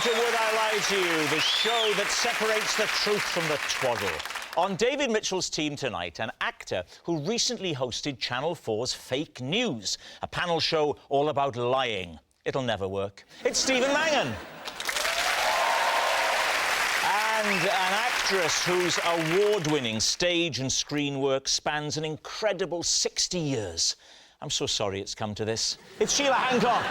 to Would I Lie to You, the show that separates the truth from the twaddle. On David Mitchell's team tonight, an actor who recently hosted Channel 4's Fake News, a panel show all about lying. It'll never work. It's Stephen Mangan. And an actress whose award-winning stage and screen work spans an incredible 60 years. I'm so sorry it's come to this. It's Sheila Hancock.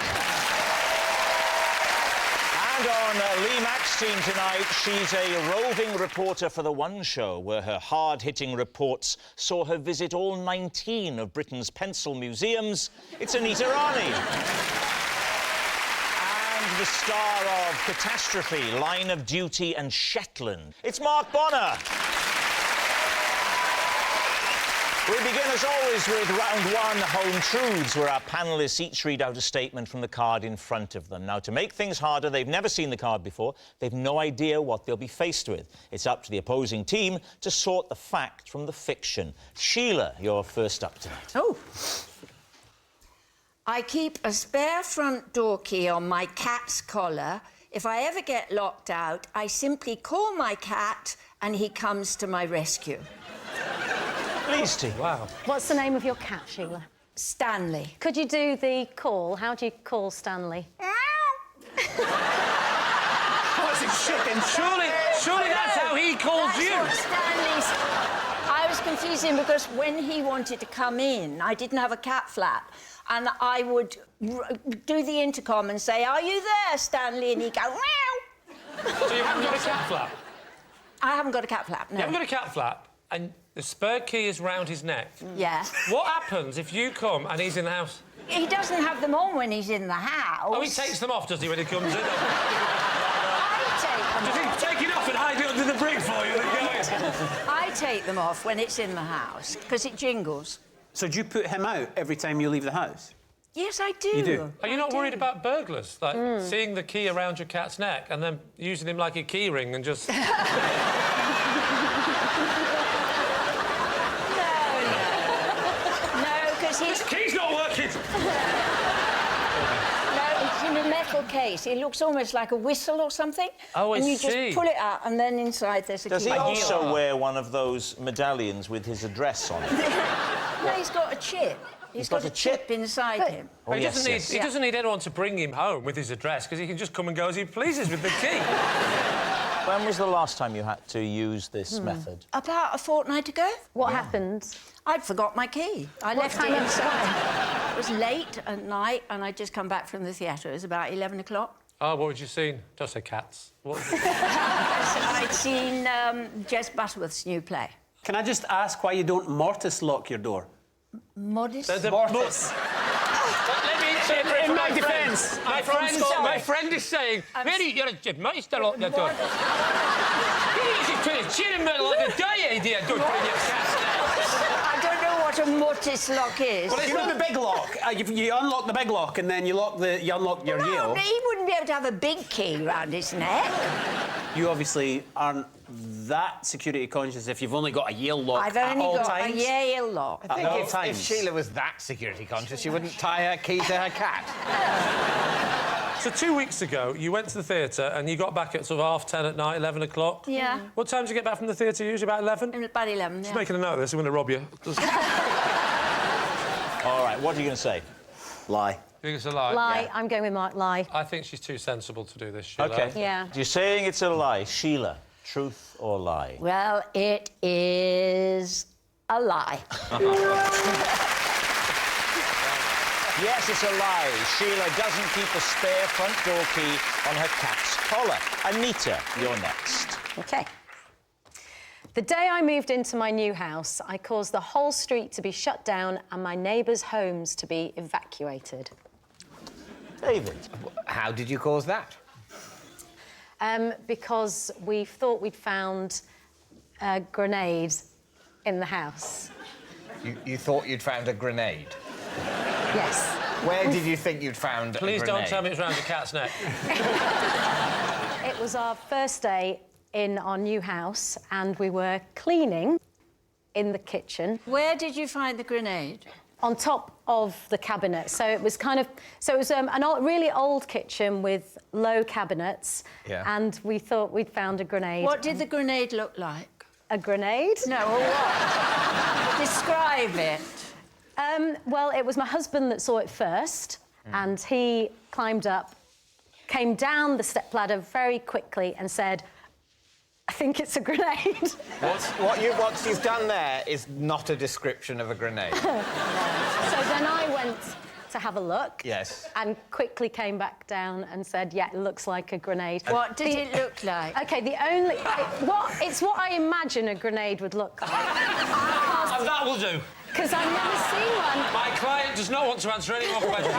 And on Lee Mack's team tonight, she's a roving reporter for The One Show, where her hard-hitting reports saw her visit all 19 of Britain's pencil museums. It's Anita Rani. And the star of Catastrophe, Line of Duty and Shetland. It's Mark Bonnar. We begin, as always, with round one, Home Truths, where our panellists each read out a statement from the card in front of them. Now, to make things harder, they've never seen the card before. They've no idea what they'll be faced with. It's up to the opposing team to sort the fact from the fiction. Sheila, you're first up tonight. Oh. I keep a spare front door key on my cat's collar. If I ever get locked out, I simply call my cat and he comes to my rescue. Please, T. Wow. What's the name of your cat, Sheila? Stanley. Could you do the call? How do you call Stanley? What's it chicken? Surely that's how he calls That's you. What Stanley's... I was confusing because when he wanted to come in, I didn't have a cat flap. And I would do the intercom and say, "Are you there, Stanley?" And he'd go, "Meow." So you haven't got a cat flap? I haven't got a cat flap, no. You haven't got a cat flap, and the spare key is round his neck. Yeah. What happens if you come and he's in the house? He doesn't have them on when he's in the house. Oh, he takes them off, does he, when he comes in? I take them Does he take it off and hide it under the brick for you? I take them off when it's in the house, because it jingles. So do you put him out every time you leave the house? Yes, I do. You do? Are you not worried about burglars? Like, seeing the key around your cat's neck and then using him like a key ring and just... No, because he's... This key's not working! No, it's in a metal case. It looks almost like a whistle or something. Oh, I And you see. just pull it out, and then inside there's a Does key. he also wear one of those medallions with his address on it? No, he's got a chip. He's got a chip inside him. Oh, he yes, yes. He doesn't need anyone to bring him home with his address, because he can just come and go as he pleases with the key. When was the last time you had to use this method? About a fortnight ago. What happened? I'd forgot my key. I left it inside. It was late at night, and I'd just come back from the theatre. It was about 11 o'clock. Oh, what had you seen? Don't say cats. What? I'd seen Jess Butterworth's new play. Can I just ask why you don't mortise lock your door? Modest? Mortise. Let me say In my defence. My friend is saying, Mary, you're a mortise to lock the door. You're trying to cheer him like a die idea. Don't bring your cats now. I don't know what a mortise lock is. Well, you know the big lock. You unlock the big lock and then you unlock your No, Yale. he wouldn't be able to have a big key round his neck. You obviously aren't that security conscious if you've only got a Yale lock I've at only all got times. a Yale lock. I think all if times. Sheila was that security conscious, she wouldn't tie her key to her cat. So 2 weeks ago, you went to the theatre and you got back at sort of 10:30 at night, 11 o'clock. Yeah. What time did you get back from the theatre? Usually about 11? About 11, yeah. Just making a note of this, I'm going to rob you. All right, what are you going to say? Lie. You think it's a lie? Lie. Yeah. I'm going with Mark. Lie. I think she's too sensible to do this, Sheila. OK. Yeah. You're saying it's a lie. Sheila, truth or lie? Well, it is a lie. Yes, it's a lie. Sheila doesn't keep a spare front door key on her cat's collar. Anita, you're next. OK. The day I moved into my new house, I caused the whole street to be shut down and my neighbours' homes to be evacuated. David. How did you cause that? Because we thought we'd found a grenade in the house. You thought you'd found a grenade? Yes. Where did you think you'd found a grenade? Please don't tell me it's round the cat's neck. It was our first day in our new house and we were cleaning in the kitchen. Where did you find the grenade? on top of the cabinet. So it was kind of... So it was really old kitchen with low cabinets. Yeah. And we thought we'd found a grenade. What did the grenade look like? A grenade? No, or what? Describe it. Well, it was my husband that saw it first, and he climbed up, came down the stepladder very quickly and said, I think it's a grenade. What you've done there is not a description of a grenade. So then I went to have a look. Yes. And quickly came back down and said, yeah, it looks like a grenade. What did it look like? OK, it's what I imagine a grenade would look like. That will do. Because I've never seen one. My client does not want to answer any more questions.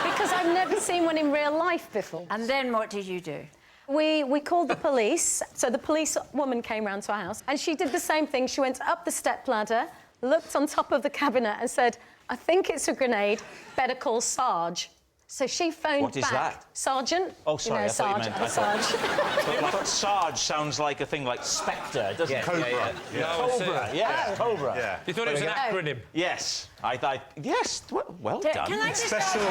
Because I've never seen one in real life before. And then what did you do? We called the police. So the police woman came round to our house and she did the same thing. She went up the stepladder, looked on top of the cabinet and said, I think it's a grenade, better call Sarge. So she phoned What is back. that? Sergeant. Oh, sorry, You know, I thought you Sarge, meant... Sarge. I thought Sarge sounds like a thing like Spectre, doesn't it? Cobra. Cobra, yes, Cobra. Yeah. You thought it was an acronym? Yes, I thought... Yes, well done. Can I just Special.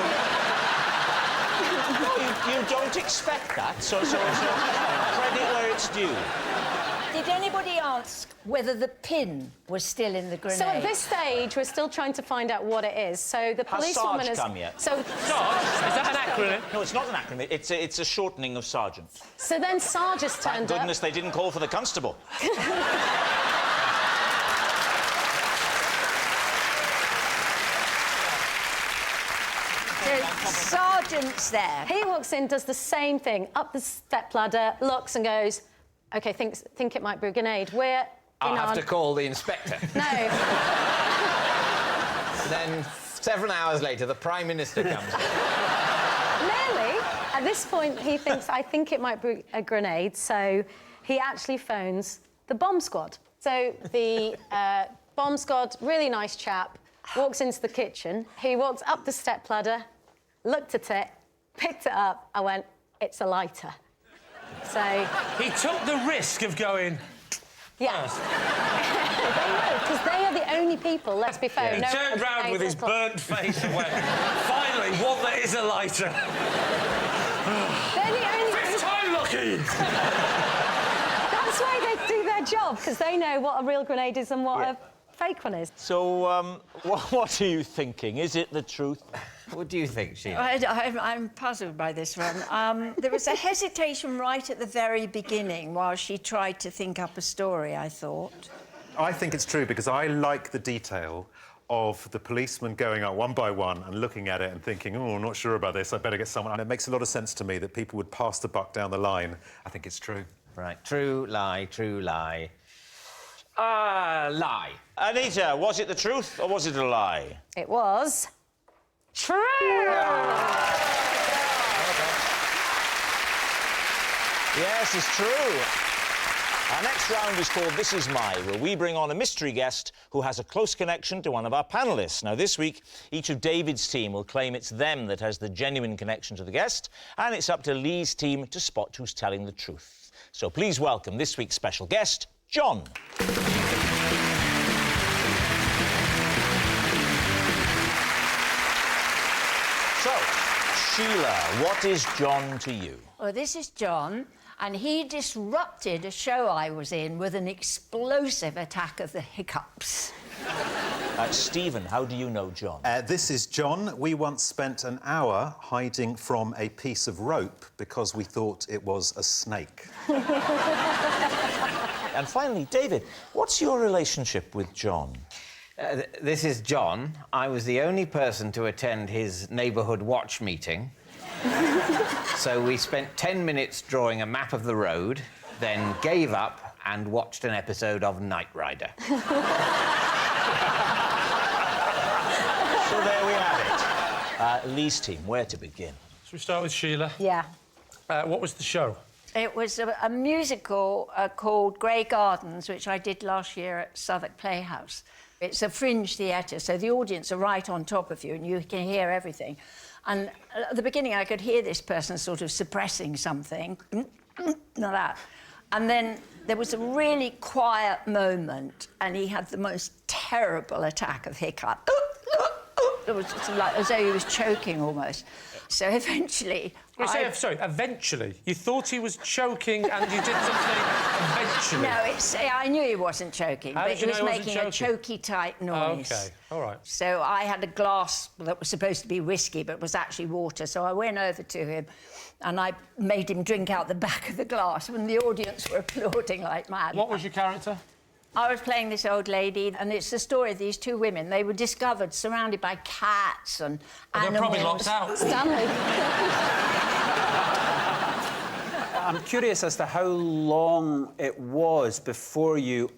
No, you don't expect that, so credit where it's due. Did anybody ask whether the pin was still in the grenade? So at this stage, we're still trying to find out what it is. So the Has policewoman Sarge come yet? So, Sarge? Is that an acronym? No, it's not an acronym. It's a shortening of sergeant. so then Sarge has Thank turned goodness they didn't call for the constable. The sergeant's there. up. He walks in, does the same thing, up the stepladder, looks and goes, OK, think it might be a grenade. We're I'll in have our... to call the inspector. No. Then, 7 hours later, the Prime Minister comes in. Nearly. At this point, he thinks, I think it might be a grenade, so he actually phones the bomb squad. So the bomb squad, really nice chap, walks into the kitchen. He walks up the stepladder, looked at it, picked it up. I went, it's a lighter. So... He took the risk of going... Yeah. Because they are the only people, let's be fair. He no turned round with his burnt face and went, finally, one that is a lighter. They're the only... Fifth time lucky! That's why they do their job, because they know what a real grenade is and what a fake one is. So, what are you thinking? Is it the truth? What do you think, Sheila? I'm puzzled by this one. There was a hesitation right at the very beginning while she tried to think up a story, I thought. I think it's true because I like the detail of the policemen going up one by one and looking at it and thinking, oh, I'm not sure about this, I better get someone. And it makes a lot of sense to me that people would pass the buck down the line. I think it's true. Right, true, lie, true, lie. Lie. Anita, was it the truth or was it a lie? It was... true! Yes, it's true. Our next round is called This Is My, where we bring on a mystery guest who has a close connection to one of our panellists. Now, this week, each of David's team will claim it's them that has the genuine connection to the guest, and it's up to Lee's team to spot who's telling the truth. So please welcome this week's special guest, John. So, Sheila, what is John to you? Well, this is John, and he disrupted a show I was in with an explosive attack of the hiccups. Stephen, how do you know John? This is John. We once spent an hour hiding from a piece of rope because we thought it was a snake. And finally, David, what's your relationship with John? This is John. I was the only person to attend his neighbourhood watch meeting. So we spent 10 minutes drawing a map of the road, then gave up and watched an episode of Knight Rider. So there we have it. Lee's team, where to begin? Should we start with Sheila? Yeah. What was the show? It was a musical called Grey Gardens, which I did last year at Southwark Playhouse. It's a fringe theatre, so the audience are right on top of you and you can hear everything. And at the beginning, I could hear this person sort of suppressing something, like that. And then there was a really quiet moment, and he had the most terrible attack of hiccup. It was like as though he was choking almost. So eventually... Sorry, eventually? You thought he was choking and you did something eventually? No, I knew he wasn't choking, but he was making a choky-type noise. OK, all right. So I had a glass that was supposed to be whiskey, but was actually water, so I went over to him and I made him drink out the back of the glass when the audience were applauding like mad. What was your character? I was playing this old lady, and it's the story of these two women. They were discovered surrounded by cats and animals. They're probably locked out. Stanley. I'm curious as to how long it was before you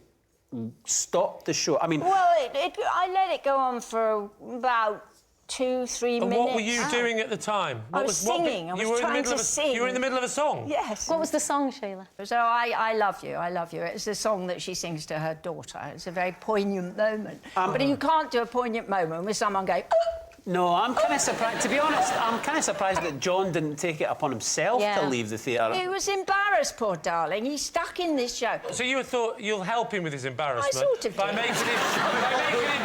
stopped the show. I mean... Well, I let it go on for about 2-3 minutes. What were you doing at the time? I was singing. I was trying to sing. You were in the middle of a song? Yes. What was the song, Sheila? So I love you, I love you. It's a song that she sings to her daughter. It's a very poignant moment. But you can't do a poignant moment with someone going... No, I'm kind of surprised. To be honest, I'm kind of surprised that John didn't take it upon himself to leave the theatre. He was embarrassed, poor darling. He's stuck in this show. So you thought you'll help him with his embarrassment? I sort of by did. making him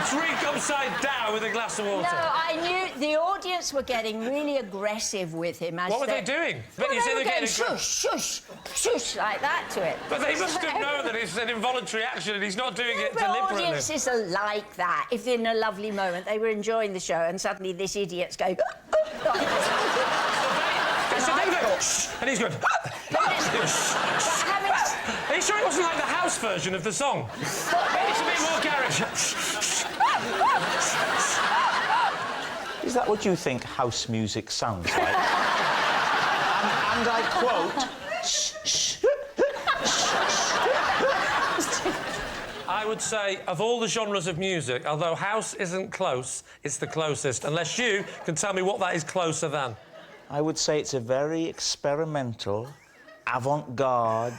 drink upside down with a glass of water? No, I knew the audience were getting really aggressive with him. What were they doing? Well, they were going shush, shush, shush, like that to it. But they must have known that it's an involuntary action and he's not doing it But deliberately. audiences are like that. If in a lovely moment they were enjoying the show and suddenly this idiot's going... And he's going... Are you sure it wasn't like the house version of the song? It's a bit more garage. Is that what you think house music sounds like? and I quote... I would say, of all the genres of music, although house isn't close, it's the closest, unless you can tell me what that is closer than. I would say it's a very experimental, avant-garde,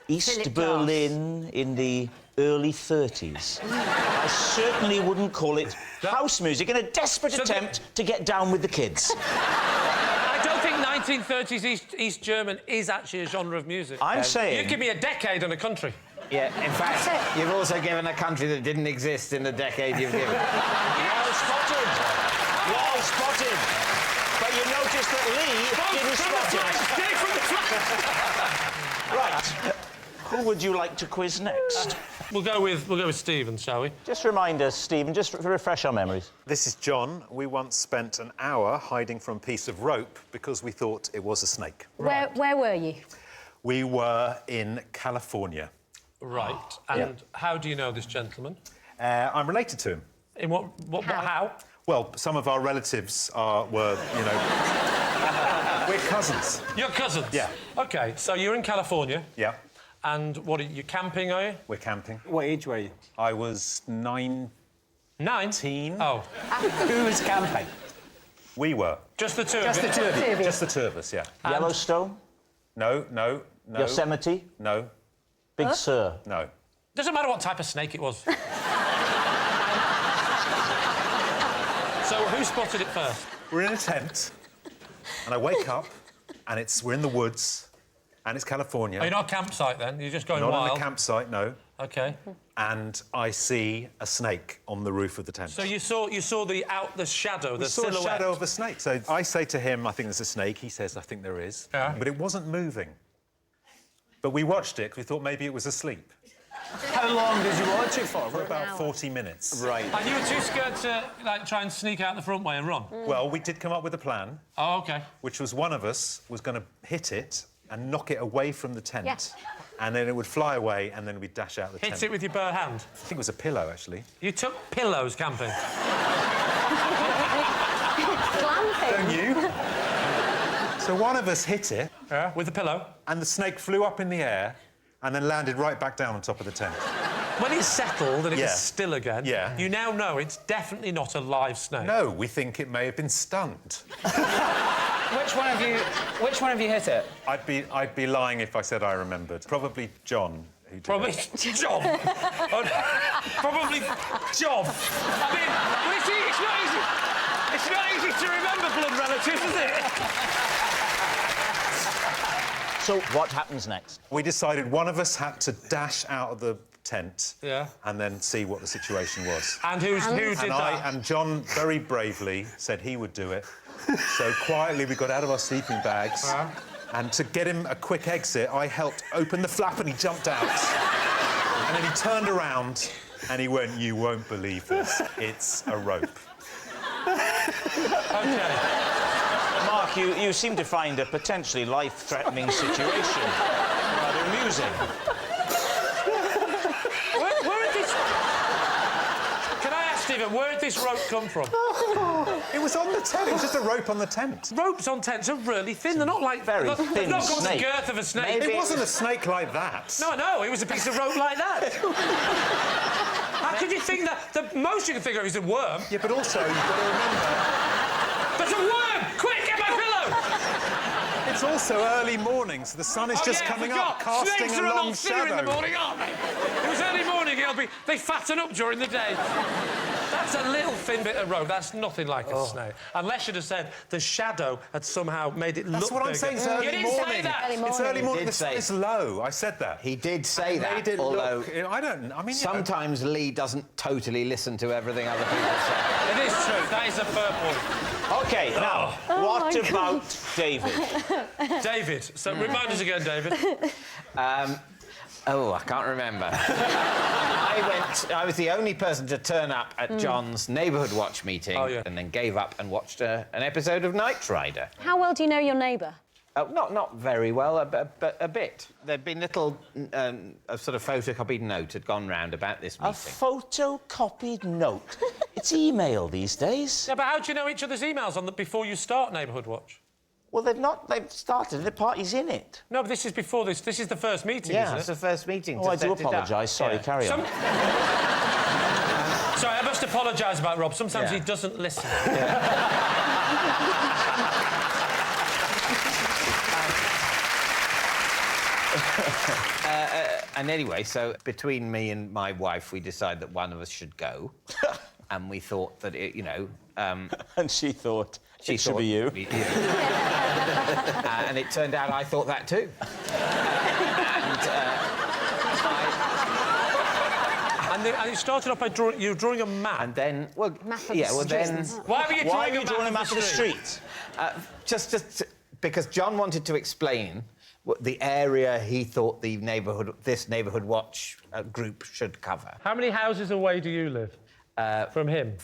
East Philip Berlin in the early 30s. I certainly wouldn't call it house music in a desperate attempt to get down with the kids. I don't think 1930s East German is actually a genre of music. I'm saying... You give me a decade and a country. Yeah, in fact, you've also given a country that didn't exist in the decade you've given. Well spotted. Well spotted. But you noticed that Lee didn't spot it. Right. Who would you like to quiz next? We'll go with Stephen, shall we? Just remind us, Stephen, just to refresh our memories. This is John. We once spent an hour hiding from a piece of rope because we thought it was a snake. Where were you? We were in California. Right. And how do you know this gentleman? I'm related to him. In what how? Well, some of our relatives were, you know... We're cousins. You're cousins? Yeah. OK, so you're in California. Yeah. And what, are you camping, are you? We're camping. What age were you? I was 19. 19? Oh. Who was camping? We were. Just the two of you? Just the two of you? Just the two of us, yeah. Yellowstone? No. Yosemite? No. Big Sur? No. Doesn't matter what type of snake it was. So who spotted it first? We're in a tent, and I wake up, and we're in the woods, and it's California. Oh, you're not a campsite, then? You're just going Not wild? on a campsite, no. OK. And I see a snake on the roof of the tent. So you saw the shadow, the silhouette? We saw a shadow of a snake. So I say to him, I think there's a snake. He says, I think there is. Yeah. But it wasn't moving. But we watched it because we thought maybe it was asleep. How long did you watch it for? For about 40 minutes. Right. And you were too scared to, like, try and sneak out the front way and run? Well, we did come up with a plan. Oh, OK. Which was one of us was going to hit it and knock it away from the tent. And then it would fly away, and then we'd dash out the tent. Hit it with your bare hand? I think it was a pillow, actually. You took pillows camping? Glamping. Don't you? So one of us hit it. Yeah, with a pillow? And the snake flew up in the air and then landed right back down on top of the tent. When it's settled and it was still again, you now know it's definitely not a live snake. No, we think it may have been stunned. Which one of you hit it? I'd be lying if I said I remembered. Probably John, who did Probably it. John. Probably John. I mean, well, see, it's not easy to remember blood relatives, is it? So what happens next? We decided one of us had to dash out of the tent Yeah. and then see what the situation was. And who did that? And John very bravely said he would do it. So quietly we got out of our sleeping bags. And to get him a quick exit, I helped open the flap and he jumped out. And then he turned around and he went, "You won't believe this. It's a rope." OK. Mark, you seem to find a potentially life-threatening situation rather amusing. Where did this... Can I ask, Stephen, where did this rope come from? It was on the tent. It was just a rope on the tent. Ropes on tents are really thin. They're not like... Very They've thin not got the snake. girth of a snake. It wasn't a snake like that. No, it was a piece of rope like that. How could you think that? The most you can figure is a worm. Yeah, but also, you've got to remember... There's a worm! Quick, get my pillow! It's also early morning, so the sun is just coming up, casting Snakes a are a long lot thinner shadow. in the morning, aren't they? It was early morning, they fatten up during the day. That's a little thin bit of rope. That's nothing like a snake. Unless you'd have said the shadow had somehow made it look That's what I'm bigger. saying, it's early You didn't morning. say that! It's early morning, He did the sun say- is low. I said that. He did say that, Made it although... look... I mean... Sometimes Lee doesn't totally listen to everything other people say. It is true. That is a fair point. OK, now, what about David? David. So remind us again, David. Oh, I can't remember. I was the only person to turn up at John's neighbourhood watch meeting and then gave up and watched an episode of Knight Rider. How well do you know your neighbour? Not very well, but a bit. There'd been little... a sort of photocopied note had gone round about this meeting. A photocopied note? It's email these days. Yeah, but how do you know each other's emails before you start Neighbourhood Watch? Well, they've started, the party's in it. No, but this is before this. This is the first meeting, Yeah, isn't it's it? the first meeting. Oh, I do apologise. Sorry, carry on. Sorry, I must apologise about Rob. Sometimes he doesn't listen. And anyway, so between me and my wife, we decided that one of us should go. And we thought that, And she thought it should be you. And it turned out I thought that too. And it started off by you were drawing a map. And then, well, Map of yeah, the well then, streets. Why were you drawing a map of the street? just because John wanted to explain the area he thought this neighbourhood watch group should cover. How many houses away do you live from him?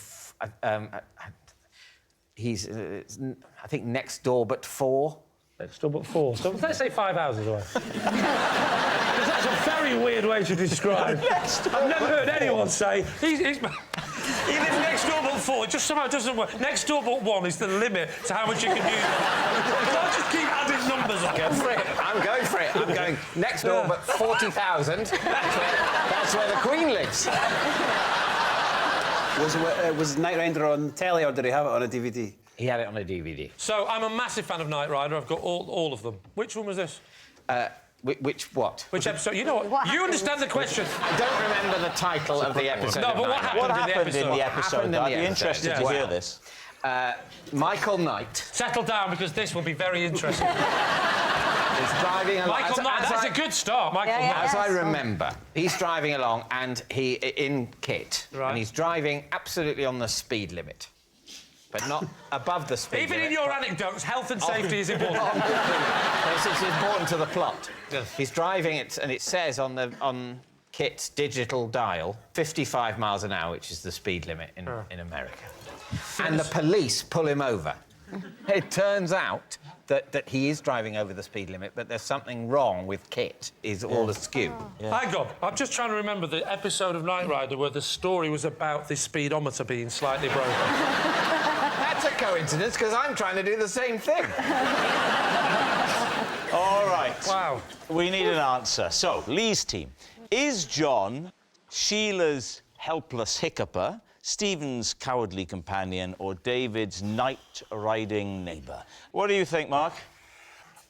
He's, I think, next door but 4. Next door but 4. So let's say 5 houses away. Because that's a very weird way to describe. I've never heard anyone say he lives next door but 4. It just somehow doesn't work. Next door but 1 is the limit to how much you can use. You can't just keep adding numbers on. Go for it. I'm going for it. I'm going next door but 40,000. That's where the Queen lives. Was Knight Rider on telly or did he have it on a DVD? He had it on a DVD. So I'm a massive fan of Knight Rider. I've got all of them. Which one was this? Which what? Which episode? You know what? You understand the question. I don't remember the title of the episode. No, of but Knight Rider. What happened in the episode? I'd be interested to hear Well, this. Michael Knight Settle down, because this will be very interesting. is driving along. Michael Knight, that's a good start, Michael Knight. As I remember, he's driving along and he in kit, Right. and he's driving absolutely on the speed limit, but not above the speed Even limit. in your anecdotes, health and safety is important. Yes, it's important to the plot. Yes. He's driving it, and it says on Kit's digital dial 55 miles an hour, which is the speed limit in America. And the police pull him over. It turns out that he is driving over the speed limit, but there's something wrong with Kit. He's all askew. Hang on, I'm just trying to remember the episode of Knight Rider where the story was about the speedometer being slightly broken. That's a coincidence, because I'm trying to do the same thing. All right. Wow. We need an answer. So, Lee's team. Is John Sheila's helpless hiccuper, Stephen's cowardly companion, or David's night-riding neighbour? What do you think, Mark?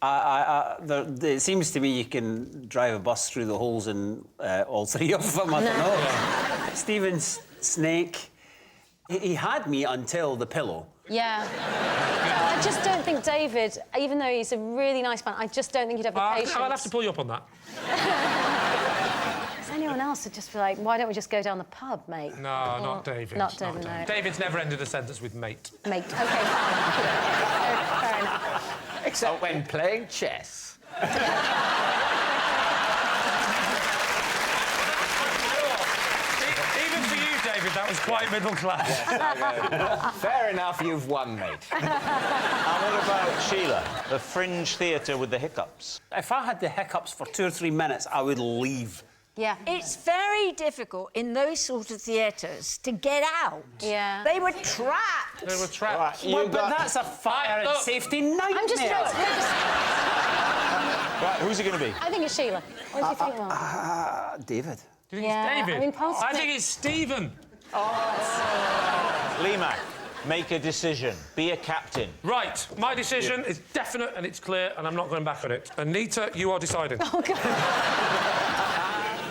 It seems to me you can drive a bus through the holes in all 3 of them. I don't know. Stephen's snake. He had me until the pillow. Yeah. I just don't think David, even though he's a really nice man, I just don't think he'd have the patience. I'll have to pull you up on that. Is anyone else would just be like, why don't we just go down the pub, mate? No, not David. Not David, no. David's never ended a sentence with mate. Mate, OK, fine. Fair enough. Except when playing chess. Even for you, David, that was quite middle class. Fair enough, you've won, mate. And what about Sheila? The fringe theatre with the hiccups. If I had the hiccups for 2 or 3 minutes, I would leave. Yeah. It's very difficult in those sort of theatres to get out. Yeah. They were trapped. They were trapped. Right, you Well, got... but that's a fire and Look, safety nightmare. I'm just trying to... Right, who's it going to be? I think it's Sheila. What do you think, Mark? David. Do you think Yeah, it's David? I mean, possibly. I think it's Stephen. Lee Mack, make a decision. Be a captain. Right, my decision is definite and it's clear, and I'm not going back on it. Anita, you are deciding. Oh, God.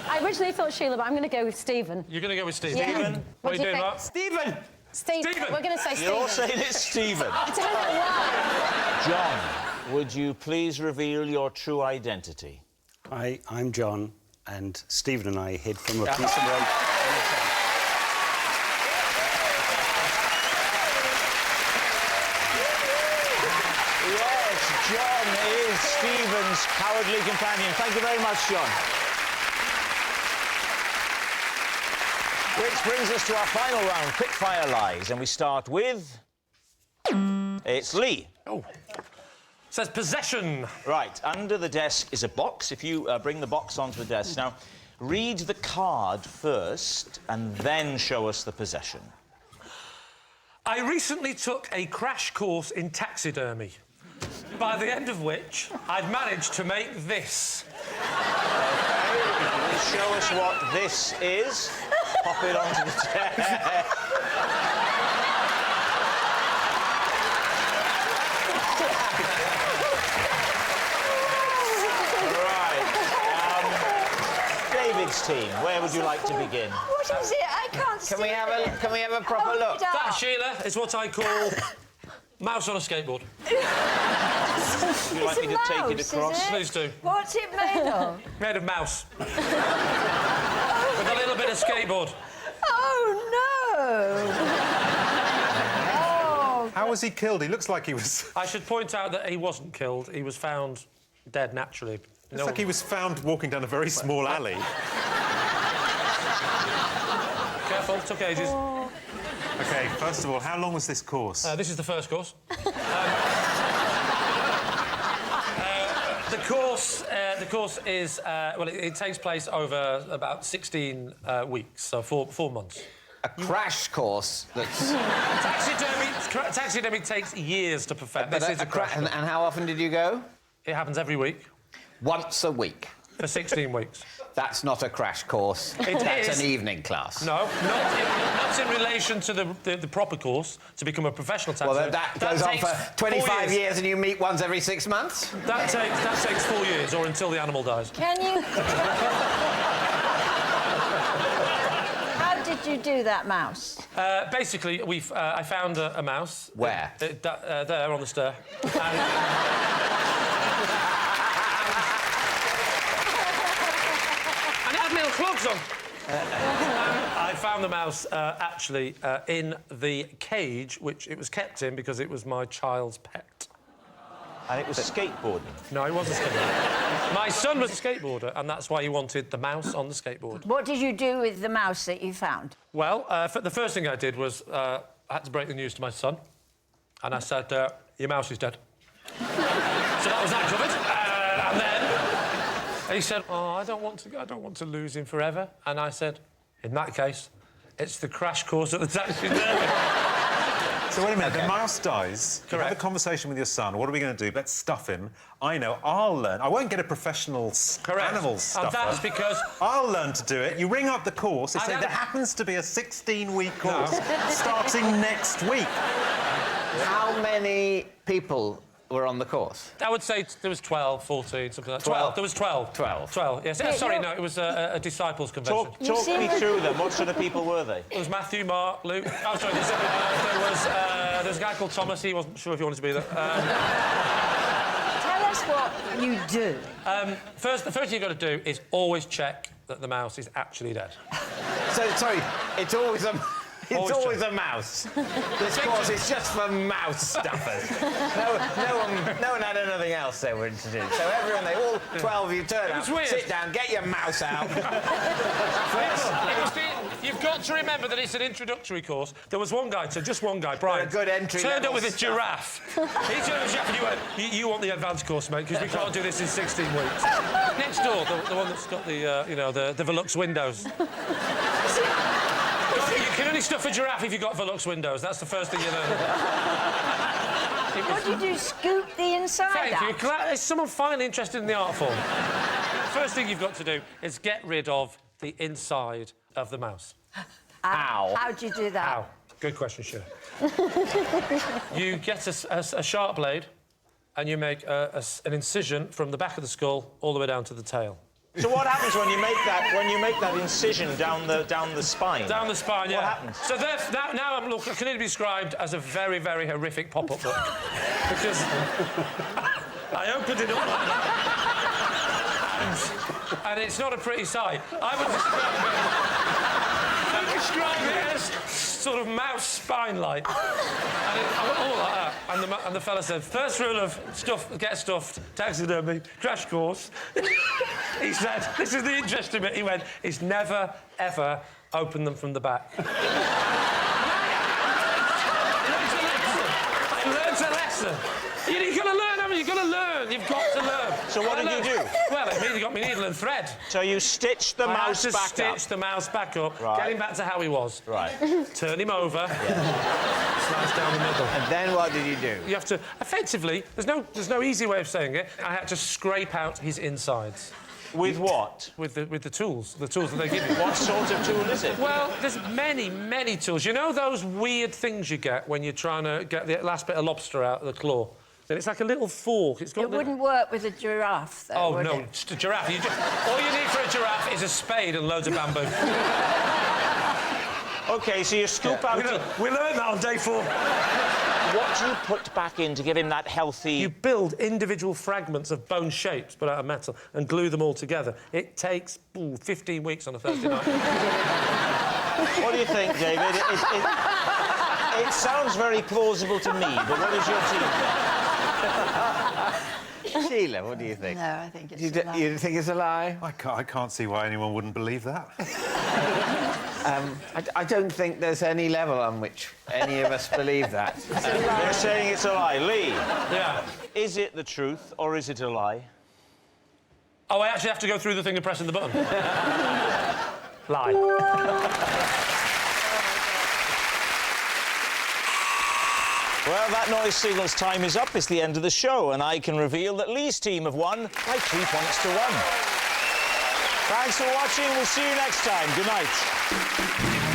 I originally thought Sheila, but I'm going to go with Stephen. You're going to go with Stephen. Yeah. Stephen, What are you do you doing, think? Mark? Stephen! Stephen. Stephen. We're going to say Stephen. You're all saying it's Stephen. I don't know why. John, would you please reveal your true identity? Hi, I'm John, and Stephen and I hid from a piece of rope. Yes, John is Stephen's cowardly companion. Thank you very much, John. Which brings us to our final round, quickfire lies, and we start with... It's Lee. Oh. Says possession. Right, under the desk is a box. If you bring the box onto the desk. Now, read the card first and then show us the possession. I recently took a crash course in taxidermy, by the end of which I've managed to make this. Please show us what this is. Pop it onto the desk. David's team, where would you like to begin? What is it? I can't see Can we have a proper Hold look? it up. That, Sheila, is what I call mouse on a skateboard. Would you like me to take it across? Please do. What's it made of? Made of mouse. With a little bit of skateboard. Oh, no! Oh, How was he killed? He looks like he was... I should point out that he wasn't killed. He was found dead naturally. Looks like he was found walking down a very small alley. Careful, took ages. OK, first of all, how long was this course? This is the first course. The course is well, it takes place over about 16 weeks, so 4 months. A crash course that's... Taxidermy takes years to perfect. This is a crash. And how often did you go? It happens every week Once a week. for 16 weeks. That's not a crash course. That's is. an evening class. No, not in relation to the proper course to become a professional taxidermist. Well, that goes on takes for 25 4 years and you meet once every 6 months? That takes 4 years, or until the animal dies. can you... How did you do that mouse? Basically, I found a mouse. Where? There, on the stair. And it had little clogs on. I found the mouse actually in the cage which it was kept in because it was my child's pet. And it was skateboarding. No, he wasn't skateboarding. My son was a skateboarder, and that's why he wanted the mouse on the skateboard. What did you do with the mouse that you found? Well, the first thing I did was I had to break the news to my son, and I said, "Your mouse is dead." So that was that covered. And then he said, "Oh, I don't want to lose him forever." And I said, "In that case, it's the crash course at the taxidermy." So wait a minute, the mouse dies. You Correct. have a conversation with your son. What are we going to do? Let's stuff him. I know, I'll learn. I won't get a professional animal stuffer. And that's because... I'll learn to do it. You ring up the course, they say there happens to be a 16-week course starting next week. How many people were on the course? I would say there was 12, 14, something like that. 12. There was 12. 12. 12, yes. Yeah, Sorry, you're- no, it was a disciples' convention. Talk me through them. What sort of people were they? There was Matthew, Mark, Luke... Oh, sorry, there was a guy called Thomas. He wasn't sure if he wanted to be there. Tell us what you do. The first thing you've got to do is always check that the mouse is actually dead. So, sorry, it's always a... It's always a mouse. This course is just for mouse stuffers. No one had anything else they wanted to do. So everyone, all 12 of you turn up, sit down, get your mouse out. You've got to remember that it's an introductory course. There was one guy, just one guy, Brian. A good entry turned up with a giraffe. He turned up with a giraffe and you went, you want the advanced course, mate, because we can't do this in 16 weeks. Next door, the one that's got the, you know, the Velux windows. You can only stuff a giraffe if you've got Velux windows. That's the first thing you learn. What do you do? Scoop the inside out? Thank you. Is someone finally interested in the art form? First thing you've got to do is get rid of the inside of the mouse. How? How do you do that? How? Good question, Sheila. You get a sharp blade and you make an incision from the back of the skull all the way down to the tail. So what happens when you make that incision down the spine? Down the spine, yeah. What happens? So now I can only be described as a very, very horrific pop-up book. Because I opened it up like that. And it's not a pretty sight. I would describe it as sort of mouse spine-like. And I went all like that. And the fella said, first rule of get stuffed, taxidermy, crash course. He said, this is the interesting bit. He went, is never, ever open them from the back. I learned a lesson. You've got to learn, haven't you? You've got to learn. You've got to learn. So what did you do? Well, it means you got me needle and thread. So you stitched the mouse back up. Stitch the mouse back up, right. Get him back to how he was. Right. Turn him over. Yeah. Slice down the middle. And then what did you do? You have to... Effectively, there's no easy way of saying it. I had to scrape out his insides. With what? With the tools that they give you. What sort of tool is it? Well, there's many, many tools. You know those weird things you get when you're trying to get the last bit of lobster out of the claw? And it's like a little fork. It's got It wouldn't work with a giraffe, though, Oh, would no, it? just a giraffe. All you need for a giraffe is a spade and loads of bamboo. OK, so you scoop out... We learned that on day 4. What do you put back in to give him that healthy... You build individual fragments of bone shapes, but out of metal, and glue them all together. It takes 15 weeks on a Thursday night. What do you think, David? It sounds very plausible to me, but what does your team think? Sheila, what do you think? No, I think it's a lie. You think it's a lie? I can't see why anyone wouldn't believe that. I don't think there's any level on which any of us believe that. They're saying it's a lie. Lee? Yeah. Is it the truth, or is it a lie? Oh, I actually have to go through the thing of pressing the button. Lie. Well, that noise signals time is up. It's the end of the show, and I can reveal that Lee's team have won by 3 points to 1. Thanks for watching. We'll see you next time. Good night.